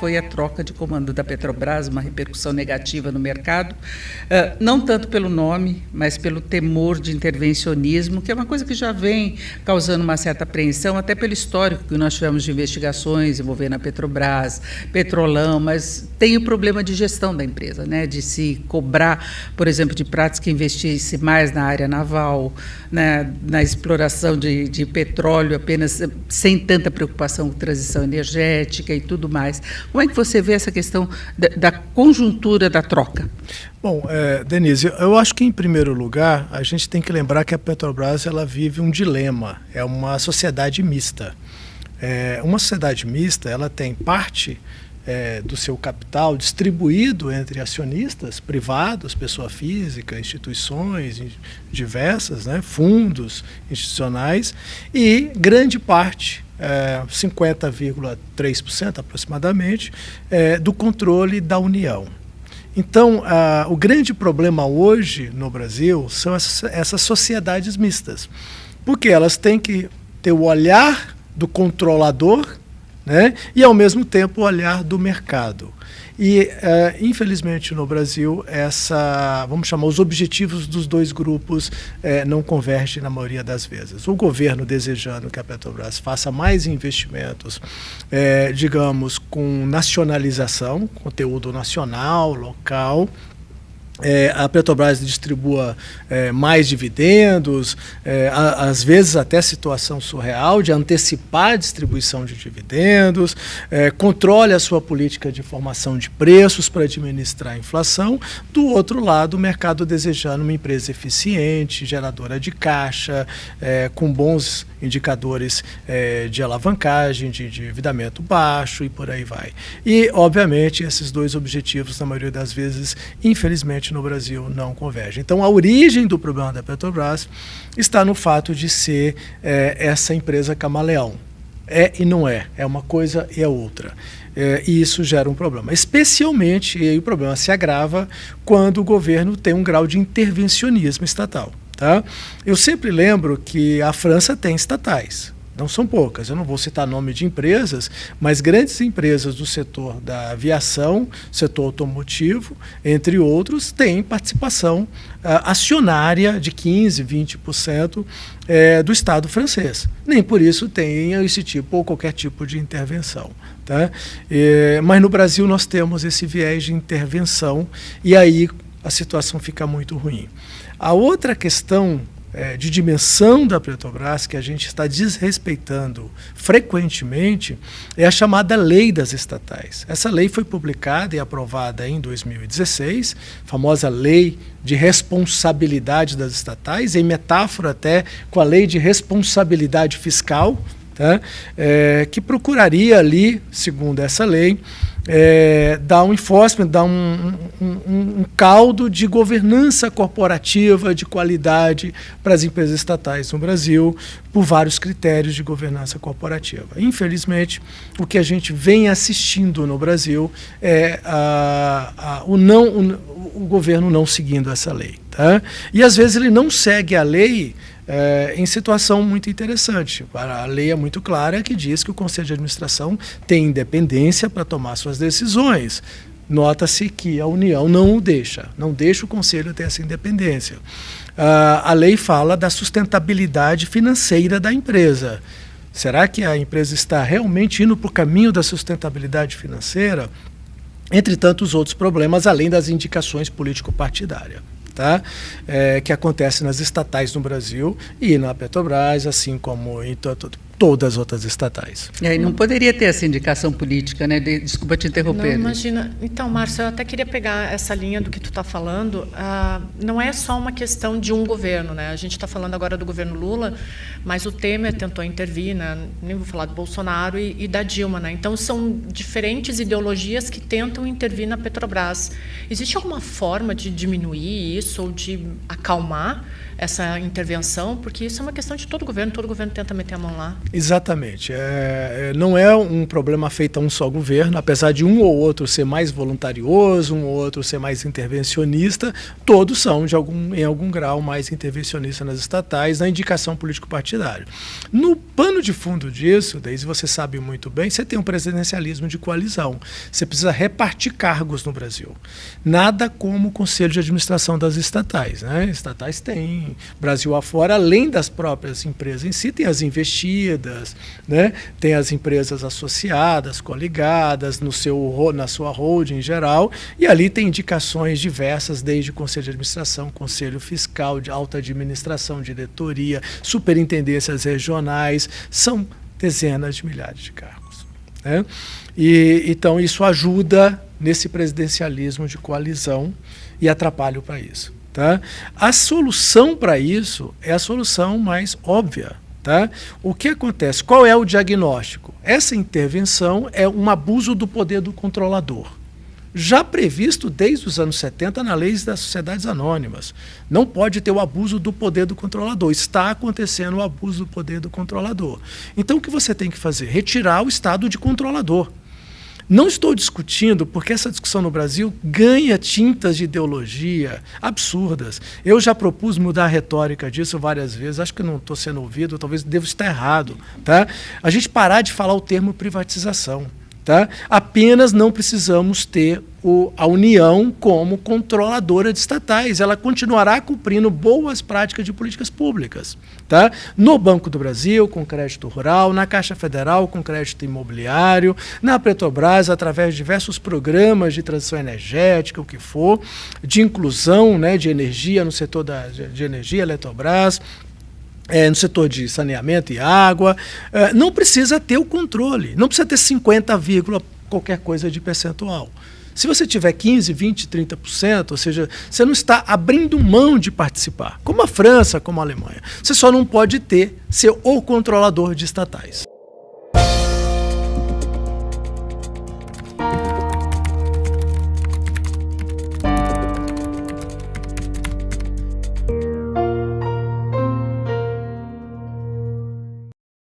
foi a troca de comando da Petrobras, uma repercussão negativa no mercado, não tanto pelo nome, mas pelo temor de intervencionismo, que é uma coisa que já vem causando uma certa apreensão, até pelo histórico que nós tivemos de investigações envolvendo a Petrobras, Petrolão, mas tem o problema de gestão da empresa, né, de se cobrar, por exemplo, de Prates que investisse mais na área naval, né, na exploração de petróleo, apenas sem tanta preocupação com transição energética e tudo mais. Como é que você vê essa questão da conjuntura da troca? Bom, Denise, eu acho que, em primeiro lugar, a gente tem que lembrar que a Petrobras ela vive um dilema, é uma sociedade mista. Uma sociedade mista ela tem parte do seu capital distribuído entre acionistas privados, pessoa física, instituições diversas, né, fundos institucionais, e grande parte, 50,3% aproximadamente, do controle da União. Então, o grande problema hoje no Brasil são essas sociedades mistas, porque elas têm que ter o olhar do controlador, né, e, ao mesmo tempo, o olhar do mercado. E, infelizmente, no Brasil, vamos chamar, os objetivos dos dois grupos não convergem na maioria das vezes. O governo desejando que a Petrobras faça mais investimentos, digamos, com nacionalização, conteúdo nacional, local, a Petrobras distribua mais dividendos, às vezes até situação surreal de antecipar a distribuição de dividendos, controle a sua política de formação de preços para administrar a inflação. Do outro lado, o mercado desejando uma empresa eficiente, geradora de caixa, com bons indicadores de alavancagem, de endividamento baixo e por aí vai. E, obviamente, esses dois objetivos, na maioria das vezes, infelizmente, no Brasil não convergem. Então, a origem do problema da Petrobras está no fato de ser essa empresa camaleão. E não é uma coisa e é outra. E isso gera um problema. Especialmente, e aí o problema se agrava, quando o governo tem um grau de intervencionismo estatal. Tá? Eu sempre lembro que a França tem estatais. Não são poucas, eu não vou citar nome de empresas, mas grandes empresas do setor da aviação, setor automotivo, entre outros, têm participação acionária de 15%, 20% do Estado francês. Nem por isso tem esse tipo ou qualquer tipo de intervenção. Tá? Mas no Brasil nós temos esse viés de intervenção e aí a situação fica muito ruim. A outra questão de dimensão da Petrobras que a gente está desrespeitando frequentemente é a chamada Lei das Estatais. Essa lei foi publicada e aprovada em 2016, famosa Lei de Responsabilidade das Estatais, em metáfora até com a Lei de Responsabilidade Fiscal, tá? Que procuraria ali, segundo essa lei, dar um enforcement, dar um caldo de governança corporativa de qualidade para as empresas estatais no Brasil, por vários critérios de governança corporativa. Infelizmente, o que a gente vem assistindo no Brasil é o governo não seguindo essa lei. Tá? E, às vezes, ele não segue a lei em situação muito interessante. A lei é muito clara que diz que o Conselho de Administração tem independência para tomar suas decisões. Nota-se que a União não deixa o Conselho ter essa independência. A lei fala da sustentabilidade financeira da empresa. Será que a empresa está realmente indo para o caminho da sustentabilidade financeira? Entre tantos outros problemas, além das indicações político-partidárias. Tá? Que acontece nas estatais no Brasil e na Petrobras, assim como em todas as outras estatais. E não poderia ter essa indicação política, né? Desculpa te interromper. Não, imagina. Então, Márcio, eu até queria pegar essa linha do que tu está falando. Não é só uma questão de um governo, né? A gente está falando agora do governo Lula, mas o Temer tentou intervir, né? Nem vou falar do Bolsonaro e da Dilma, né? Então, são diferentes ideologias que tentam intervir na Petrobras. Existe alguma forma de diminuir isso ou de acalmar essa intervenção? Porque isso é uma questão de todo governo tenta meter a mão lá. Exatamente. Não é um problema feito a um só governo, apesar de um ou outro ser mais voluntarioso, um ou outro ser mais intervencionista, todos são, em algum grau, mais intervencionistas nas estatais, na indicação político-partidária. No pano de fundo disso, Deise, você sabe muito bem, você tem um presidencialismo de coalizão. Você precisa repartir cargos no Brasil. Nada como o Conselho de Administração das estatais, né? Estatais têm, Brasil afora, além das próprias empresas em si, tem as investidas, né? Tem as empresas associadas, coligadas, na sua holding em geral, e ali tem indicações diversas, desde Conselho de Administração, Conselho Fiscal, de alta administração, diretoria, superintendências regionais, são dezenas de milhares de cargos, né? Então isso ajuda nesse presidencialismo de coalizão e atrapalha o país. Tá? A solução para isso é a solução mais óbvia. Tá? O que acontece? Qual é o diagnóstico? Essa intervenção é um abuso do poder do controlador, já previsto desde os anos 70 na lei das sociedades anônimas. Não pode ter o abuso do poder do controlador. Está acontecendo o abuso do poder do controlador. Então o que você tem que fazer? Retirar o estado de controlador. Não estou discutindo, porque essa discussão no Brasil ganha tintas de ideologia absurdas. Eu já propus mudar a retórica disso várias vezes, acho que não estou sendo ouvido, talvez devo estar errado. Tá? A gente parar de falar o termo privatização. Tá? Apenas não precisamos ter a União como controladora de estatais. Ela continuará cumprindo boas práticas de políticas públicas. Tá? No Banco do Brasil, com crédito rural, na Caixa Federal, com crédito imobiliário, na Petrobras, através de diversos programas de transição energética, o que for, de inclusão, né, de energia no setor de energia, Eletrobras, no setor de saneamento e água, não precisa ter o controle, não precisa ter 50, qualquer coisa de percentual. Se você tiver 15%, 20%, 30%, ou seja, você não está abrindo mão de participar, como a França, como a Alemanha. Você só não pode ser o controlador de estatais.